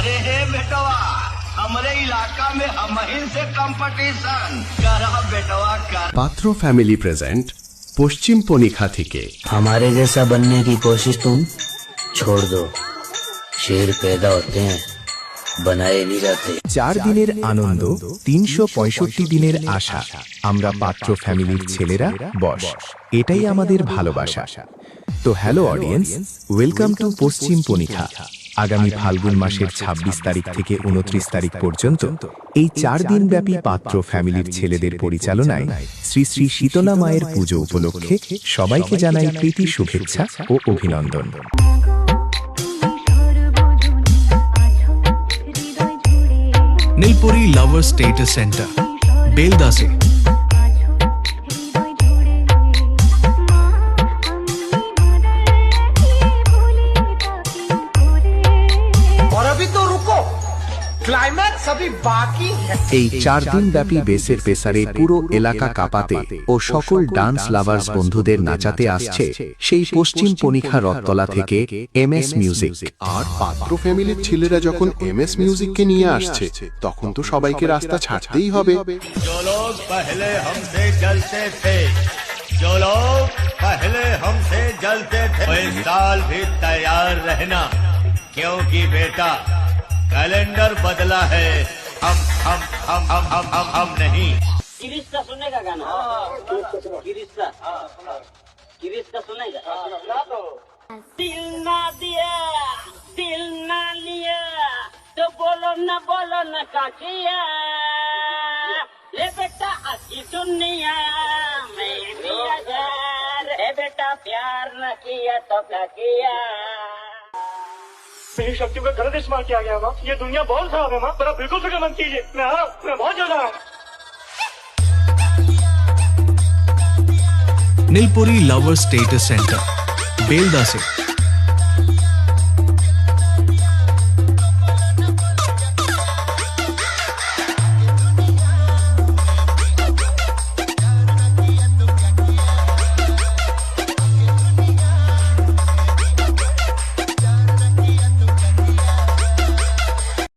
अरे हे बेटवा, हमारे इलाका में हमहिन से कंपटीशन करा बेटवा कर। पात्रो फैमिली प्रेजेंट पश्चिम पनिखा থেকে। हमारे जैसा बनने की कोशिश तुम छोड़ दो। शेर पैदा होते हैं, बनाए नहीं जाते। 4 দিনের আনন্দ, 365 দিনের আশা। আমরা পাত্র ফ্যামিলির ছেলেরা বস, এটাই আমাদের ভালোবাসা। তো হ্যালো অডিয়েন্স, ওয়েলকাম টু পশ্চিম পনিখা। আগামী ফাল্গুন মাসের 26 তারিখ থেকে 29 তারিখ পর্যন্ত এই 4 দিন ব্যাপী পাত্র ফ্যামিলির ছেলেদের পরিচালনায় শ্রী শ্রী শীতলা মায়ের পুজো উপলক্ষে সবাইকে জানাই প্রীতি শুভেচ্ছা ও অভিনন্দন। নীলপরি লাভার স্টেটাস সেন্টার বেলদাসে। और अभी तो रुको, क्लाइमैक्स अभी बाकी है। এই 4 দিন ব্যাপী বেসের পেসারে পুরো এলাকা কাঁপাতে ও সকল ডান্স লাভার্স বন্ধুদের নাচাতে আসছে সেই পশ্চিম পনিখা রথতলা থেকে এমএস মিউজিক। আর পাত্র ফ্যামিলির ছেলেরা যখন এমএস মিউজিককে নিয়ে আসছে তখন তো সবাইকে রাস্তা ছাড়তেই হবে। जो लोग पहले हमसे जलते थे, जो लोग पहले हमसे जलते थे, वो इस साल भी तैयार रहना, क्योंकि बेटा कैलेंडर बदला है। हम नहीं। किरिश का सुनेगा गाना? किरिश का सुनेगा? दिल ना दिया, दिल ना लिया, तो बोलो ना का किया। ले बेटा अच्छी दुनिया में भी हजार है, बेटा प्यार न किया तो क्या किया। मेरी शक्तियों का गलत इस्तेमाल किया गया माँ। ये दुनिया बहुत खराब है माँ, पर आप बिल्कुल फिक्र मत कीजिए। मैं आ रहा हूँ, मैं बहुत जल्द आ रहा हूँ। নীলপরি লাভার স্টেটাস সেন্টার বেলদাসে।